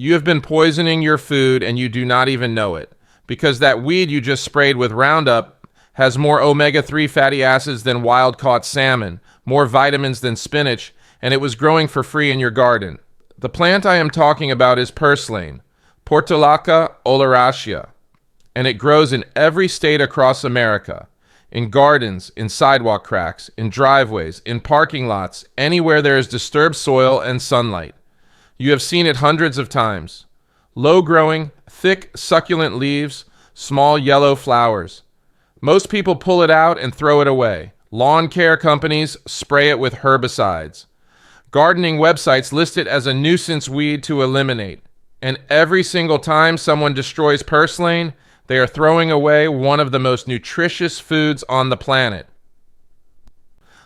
You have been poisoning your food and you do not even know it, because that weed you just sprayed with Roundup has more omega-3 fatty acids than wild-caught salmon, more vitamins than spinach, and it was growing for free in your garden. The plant I am talking about is purslane, Portulaca oleracea, and it grows in every state across America, in gardens, in sidewalk cracks, in driveways, in parking lots, anywhere there is disturbed soil and sunlight. You have seen it hundreds of times. Low-growing, thick, succulent leaves, small yellow flowers. Most people pull it out and throw it away. Lawn care companies spray it with herbicides. Gardening websites list it as a nuisance weed to eliminate. And every single time someone destroys purslane, they are throwing away one of the most nutritious foods on the planet.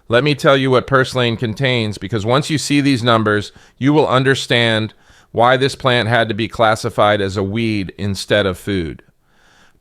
Let me tell you what purslane contains, because once you see these numbers, you will understand why this plant had to be classified as a weed instead of food.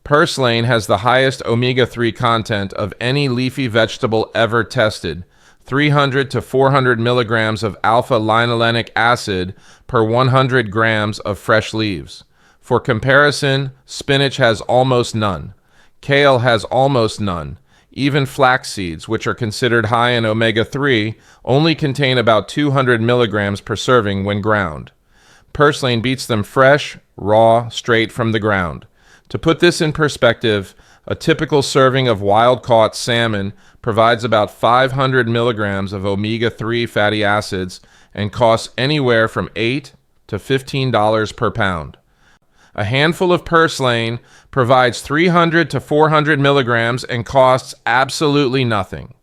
Purslane has the highest omega-3 content of any leafy vegetable ever tested, 300 to 400 milligrams of alpha-linolenic acid per 100 grams of fresh leaves. For comparison, spinach has almost none. Kale has almost none. Even flax seeds, which are considered high in omega-3, only contain about 200 milligrams per serving when ground. Purslane beats them fresh, raw, straight from the ground. To put this in perspective, a typical serving of wild-caught salmon provides about 500 milligrams of omega-3 fatty acids and costs anywhere from $8 to $15 per pound. A handful of purslane provides 300 to 400 milligrams and costs absolutely nothing.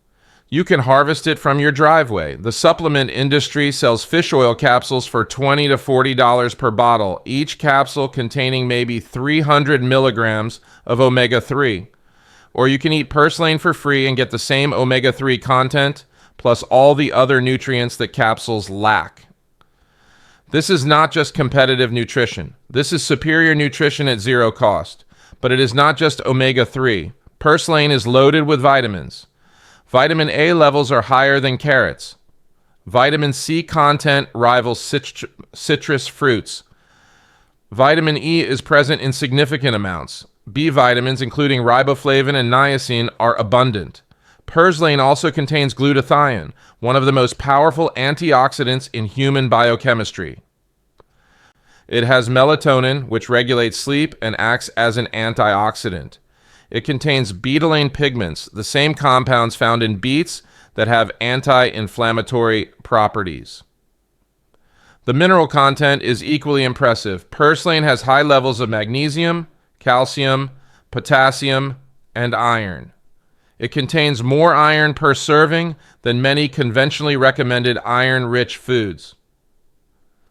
You can harvest it from your driveway. The supplement industry sells fish oil capsules for $20 to $40 per bottle, each capsule containing maybe 300 milligrams of omega-3. Or you can eat purslane for free and get the same omega-3 content, plus all the other nutrients that capsules lack. This is not just competitive nutrition. This is superior nutrition at zero cost. But it is not just omega-3. Purslane is loaded with vitamins. Vitamin A levels are higher than carrots. Vitamin C content rivals citrus fruits. Vitamin E is present in significant amounts. B vitamins, including riboflavin and niacin, are abundant. Purslane also contains glutathione, one of the most powerful antioxidants in human biochemistry. It has melatonin, which regulates sleep and acts as an antioxidant. It contains betalain pigments, the same compounds found in beets that have anti-inflammatory properties. The mineral content is equally impressive. Purslane has high levels of magnesium, calcium, potassium, and iron. It contains more iron per serving than many conventionally recommended iron-rich foods.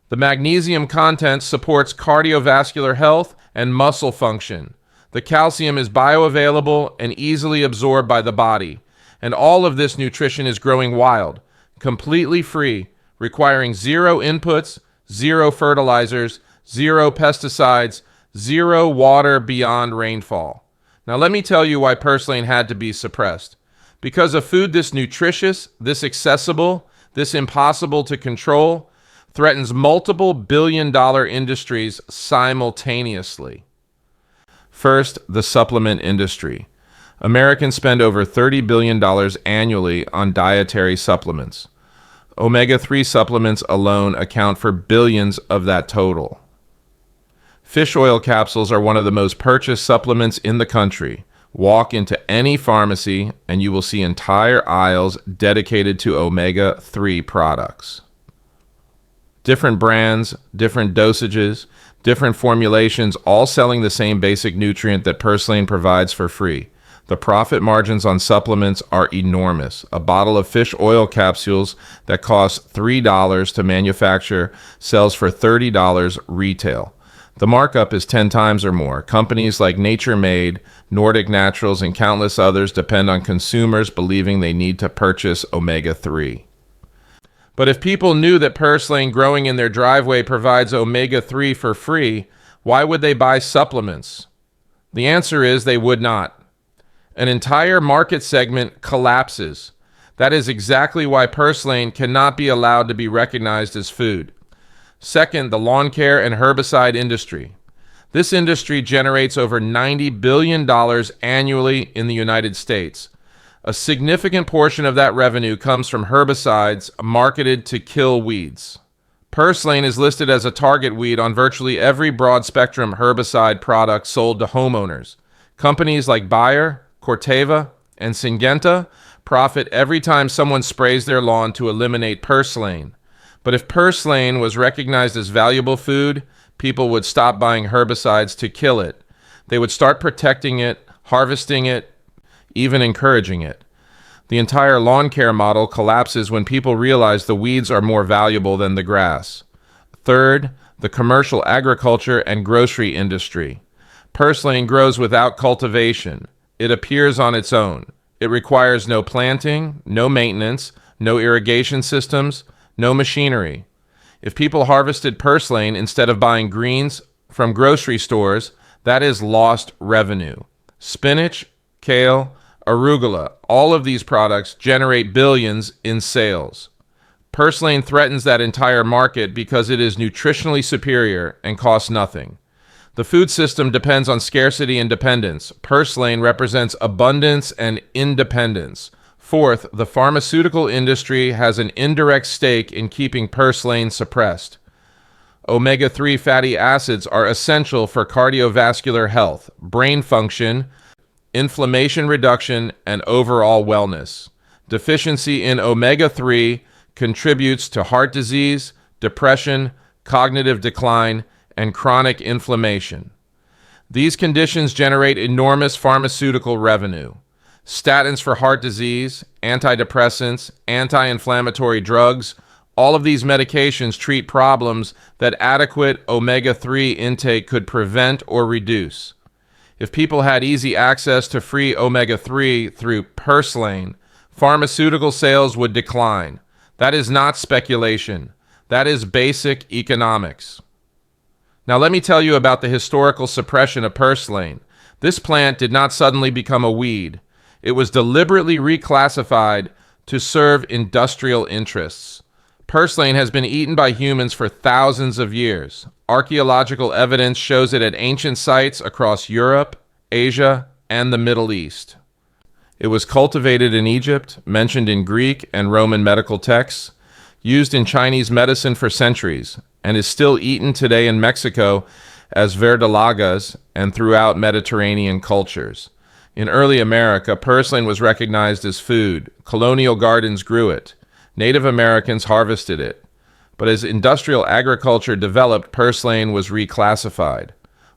The magnesium content supports cardiovascular health and muscle function. The calcium is bioavailable and easily absorbed by the body. And all of this nutrition is growing wild, completely free, requiring zero inputs, zero fertilizers, zero pesticides, zero water beyond rainfall. Now let me tell you why purslane had to be suppressed. Because a food this nutritious, this accessible, this impossible to control, threatens multiple billion-dollar industries simultaneously. First, the supplement industry. Americans spend over $30 billion annually on dietary supplements. Omega-3 supplements alone account for billions of that total. Fish oil capsules are one of the most purchased supplements in the country. Walk into any pharmacy and you will see entire aisles dedicated to omega-3 products. Different brands, different dosages, different formulations, all selling the same basic nutrient that purslane provides for free. The profit margins on supplements are enormous. A bottle of fish oil capsules that costs $3 to manufacture sells for $30 retail. The markup is 10 times or more. Companies like Nature Made, Nordic Naturals, and countless others depend on consumers believing they need to purchase omega-3. But if people knew that purslane growing in their driveway provides omega-3 for free, why would they buy supplements? The answer is they would not. An entire market segment collapses. That is exactly why purslane cannot be allowed to be recognized as food. Second, the lawn care and herbicide industry. This industry generates over $90 billion annually in the United States. A significant portion of that revenue comes from herbicides marketed to kill weeds. Purslane is listed as a target weed on virtually every broad-spectrum herbicide product sold to homeowners. Companies like Bayer, Corteva, and Syngenta profit every time someone sprays their lawn to eliminate purslane. But if purslane was recognized as valuable food, people would stop buying herbicides to kill it. They would start protecting it, harvesting it, even encouraging it. The entire lawn care model collapses when people realize the weeds are more valuable than the grass. Third, the commercial agriculture and grocery industry. Purslane grows without cultivation. It appears on its own. It requires no planting, no maintenance, no irrigation systems, no machinery. If people harvested purslane instead of buying greens from grocery stores, that is lost revenue. Spinach, kale, arugula, all of these products generate billions in sales. Purslane threatens that entire market because it is nutritionally superior and costs nothing. The food system depends on scarcity and dependence. Purslane represents abundance and independence. Fourth, the pharmaceutical industry has an indirect stake in keeping purslane suppressed. Omega-3 fatty acids are essential for cardiovascular health, brain function, inflammation reduction, and overall wellness. Deficiency in omega-3 contributes to heart disease, depression, cognitive decline, and chronic inflammation. These conditions generate enormous pharmaceutical revenue. Statins for heart disease, antidepressants, anti-inflammatory drugs, all of these medications treat problems that adequate omega-3 intake could prevent or reduce. If people had easy access to free omega-3 through purslane, pharmaceutical sales would decline. That is not speculation. That is basic economics. Now let me tell you about the historical suppression of purslane. This plant did not suddenly become a weed. It was deliberately reclassified to serve industrial interests. Purslane has been eaten by humans for thousands of years. Archaeological evidence shows it at ancient sites across Europe, Asia, and the Middle East. It was cultivated in Egypt, mentioned in Greek and Roman medical texts, used in Chinese medicine for centuries, and is still eaten today in Mexico as verdolagas and throughout Mediterranean cultures. In early America, purslane was recognized as food. Colonial gardens grew it. Native Americans harvested it. But as industrial agriculture developed, purslane was reclassified.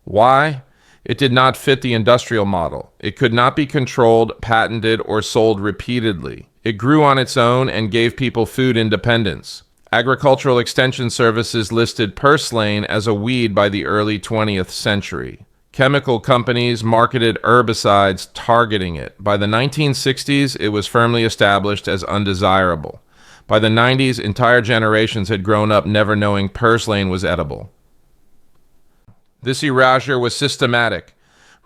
Why? It did not fit the industrial model. It could not be controlled, patented, or sold repeatedly. It grew on its own and gave people food independence. Agricultural Extension Services listed purslane as a weed by the early 20th century. Chemical companies marketed herbicides targeting it. By the 1960s, it was firmly established as undesirable. By the 90s, entire generations had grown up never knowing purslane was edible. This erasure was systematic.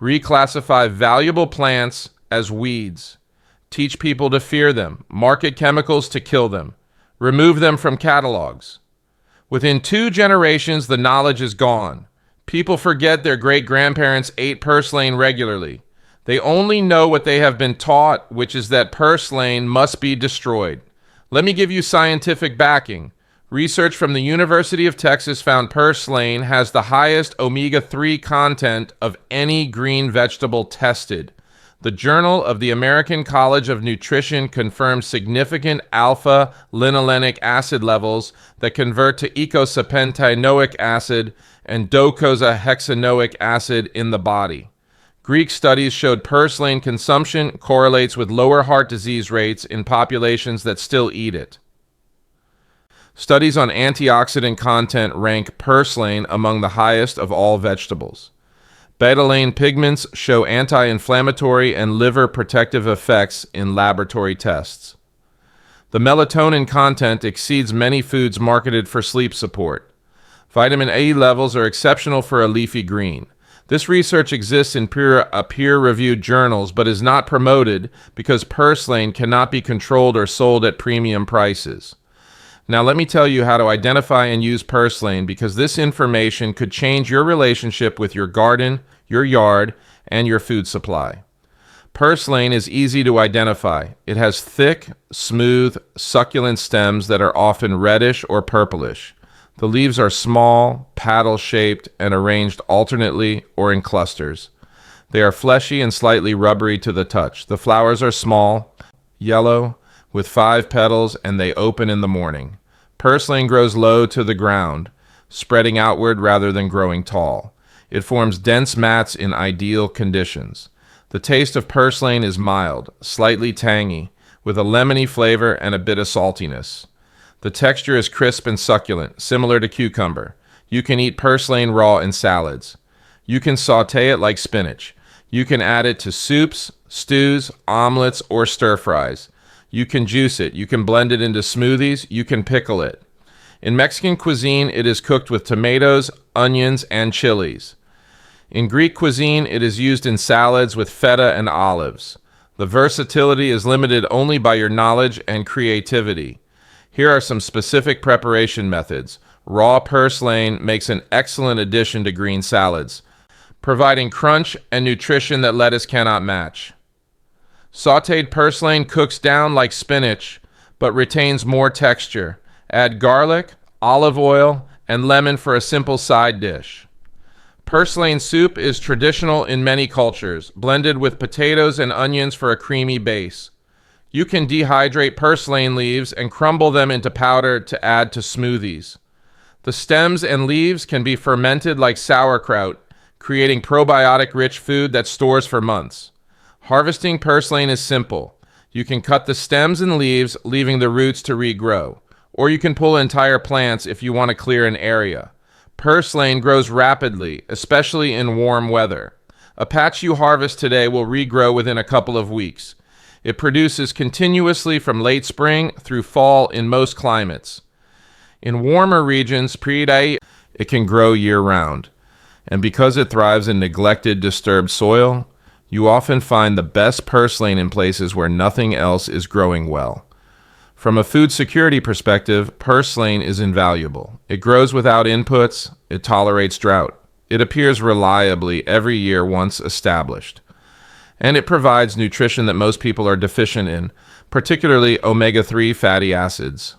Reclassify valuable plants as weeds. Teach people to fear them. Market chemicals to kill them. Remove them from catalogs. Within 2 generations, the knowledge is gone. People forget their great-grandparents ate purslane regularly. They only know what they have been taught, which is that purslane must be destroyed. Let me give you scientific backing. Research from the University of Texas found purslane has the highest omega-3 content of any green vegetable tested. The Journal of the American College of Nutrition confirms significant alpha-linolenic acid levels that convert to eicosapentaenoic acid and docosahexaenoic acid in the body. Greek studies showed purslane consumption correlates with lower heart disease rates in populations that still eat it. Studies on antioxidant content rank purslane among the highest of all vegetables. Betalain pigments show anti-inflammatory and liver protective effects in laboratory tests. The melatonin content exceeds many foods marketed for sleep support. Vitamin A levels are exceptional for a leafy green. This research exists in peer-reviewed journals but is not promoted because purslane cannot be controlled or sold at premium prices. Now let me tell you how to identify and use purslane, because this information could change your relationship with your garden, your yard, and your food supply. Purslane is easy to identify. It has thick, smooth, succulent stems that are often reddish or purplish. The leaves are small, paddle-shaped, and arranged alternately or in clusters. They are fleshy and slightly rubbery to the touch. The flowers are small, yellow, with 5 petals, and they open in the morning. Purslane grows low to the ground, spreading outward rather than growing tall. It forms dense mats in ideal conditions. The taste of purslane is mild, slightly tangy, with a lemony flavor and a bit of saltiness. The texture is crisp and succulent, similar to cucumber. You can eat purslane raw in salads. You can saute it like spinach. You can add it to soups, stews, omelets, or stir-fries. You can juice it. You can blend it into smoothies. You can pickle it. In Mexican cuisine, it is cooked with tomatoes, onions, and chilies. In Greek cuisine, it is used in salads with feta and olives. The versatility is limited only by your knowledge and creativity. Here are some specific preparation methods. Raw purslane makes an excellent addition to green salads, providing crunch and nutrition that lettuce cannot match. Sautéed purslane cooks down like spinach, but retains more texture. Add garlic, olive oil, and lemon for a simple side dish. Purslane soup is traditional in many cultures, blended with potatoes and onions for a creamy base. You can dehydrate purslane leaves and crumble them into powder to add to smoothies. The stems and leaves can be fermented like sauerkraut, creating probiotic-rich food that stores for months. Harvesting purslane is simple. You can cut the stems and leaves, leaving the roots to regrow. Or you can pull entire plants if you want to clear an area. Purslane grows rapidly, especially in warm weather. A patch you harvest today will regrow within a couple of weeks. It produces continuously from late spring through fall in most climates. In warmer regions, it can grow year-round. And because it thrives in neglected, disturbed soil, you often find the best purslane in places where nothing else is growing well. From a food security perspective, purslane is invaluable. It grows without inputs. It tolerates drought. It appears reliably every year once established. And it provides nutrition that most people are deficient in, particularly omega-3 fatty acids.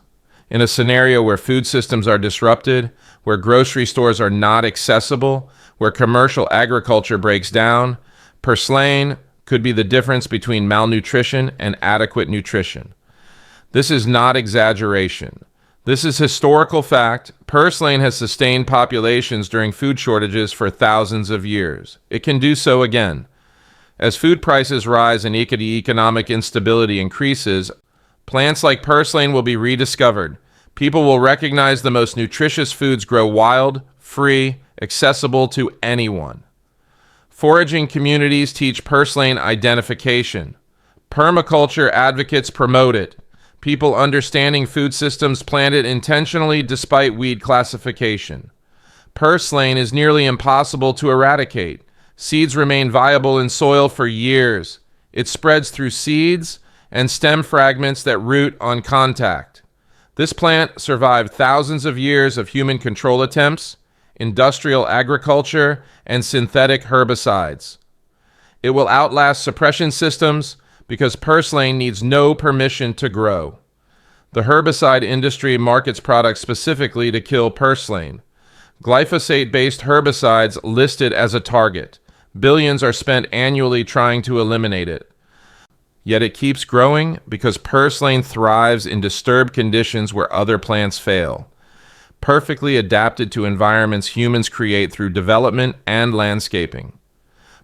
In a scenario where food systems are disrupted, where grocery stores are not accessible, where commercial agriculture breaks down, purslane could be the difference between malnutrition and adequate nutrition. This is not exaggeration. This is historical fact. Purslane has sustained populations during food shortages for thousands of years. It can do so again. As food prices rise and economic instability increases, plants like purslane will be rediscovered. People will recognize the most nutritious foods grow wild, free, accessible to anyone. Foraging communities teach purslane identification. Permaculture advocates promote it. People understanding food systems plant it intentionally despite weed classification. Purslane is nearly impossible to eradicate. Seeds remain viable in soil for years. It spreads through seeds and stem fragments that root on contact. This plant survived thousands of years of human control attempts, industrial agriculture, and synthetic herbicides. It will outlast suppression systems because purslane needs no permission to grow. The herbicide industry markets products specifically to kill purslane. Glyphosate-based herbicides listed as a target. Billions are spent annually trying to eliminate it. Yet it keeps growing because purslane thrives in disturbed conditions where other plants fail. Perfectly adapted to environments humans create through development and landscaping.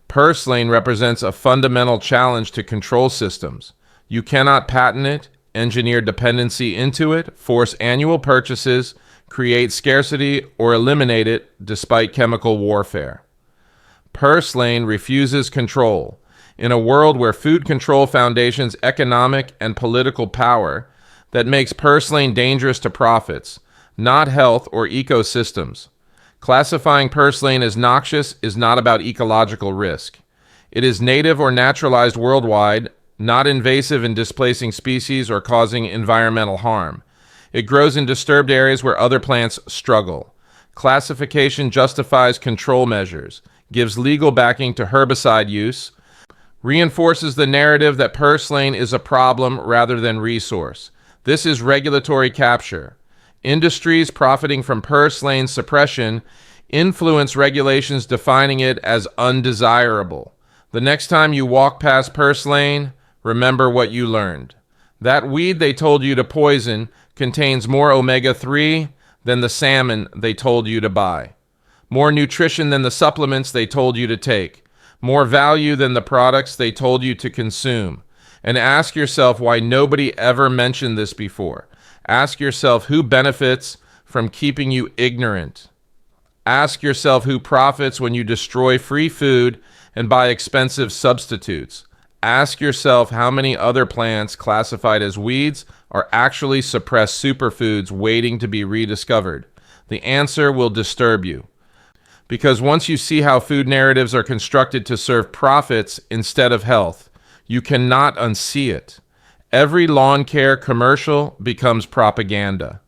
Purslane represents a fundamental challenge to control systems. You cannot patent it, engineer dependency into it, force annual purchases, create scarcity, or eliminate it despite chemical warfare. Purslane refuses control. In a world where food control foundations economic and political power, that makes purslane dangerous to profits, not health or ecosystems. Classifying purslane as noxious is not about ecological risk. It is native or naturalized worldwide, not invasive in displacing species or causing environmental harm. It grows in disturbed areas where other plants struggle. Classification justifies control measures, gives legal backing to herbicide use, reinforces the narrative that purslane is a problem rather than resource. This is regulatory capture. Industries profiting from purslane suppression influence regulations defining it as undesirable. The next time you walk past purslane, remember what you learned. That weed they told you to poison contains more omega-3 than the salmon they told you to buy, more nutrition than the supplements they told you to take, more value than the products they told you to consume. And ask yourself why nobody ever mentioned this before. Ask yourself who benefits from keeping you ignorant. Ask yourself who profits when you destroy free food and buy expensive substitutes. Ask yourself how many other plants classified as weeds are actually suppressed superfoods waiting to be rediscovered. The answer will disturb you. Because once you see how food narratives are constructed to serve profits instead of health, you cannot unsee it. Every lawn care commercial becomes propaganda.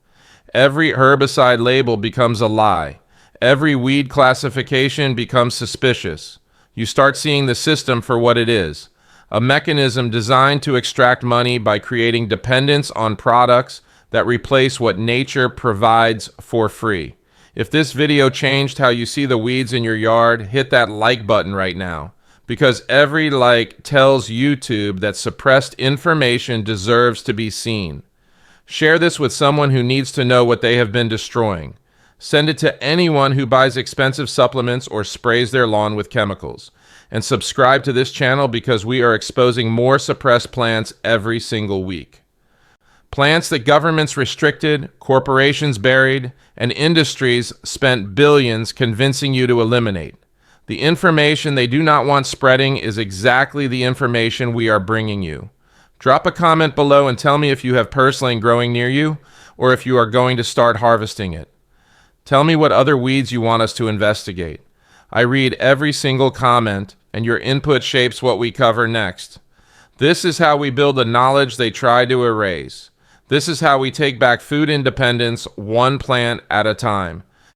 Every herbicide label becomes a lie. Every weed classification becomes suspicious. You start seeing the system for what it is, a mechanism designed to extract money by creating dependence on products that replace what nature provides for free. If this video changed how you see the weeds in your yard, hit that like button right now, because every like tells YouTube that suppressed information deserves to be seen. Share this with someone who needs to know what they have been destroying. Send it to anyone who buys expensive supplements or sprays their lawn with chemicals. And subscribe to this channel because we are exposing more suppressed plants every single week. Plants that governments restricted, corporations buried, and industries spent billions convincing you to eliminate. The information they do not want spreading is exactly the information we are bringing you. Drop a comment below and tell me if you have purslane growing near you or if you are going to start harvesting it. Tell me what other weeds you want us to investigate. I read every single comment, and your input shapes what we cover next. This is how we build the knowledge they try to erase. This is how we take back food independence one plant at a time.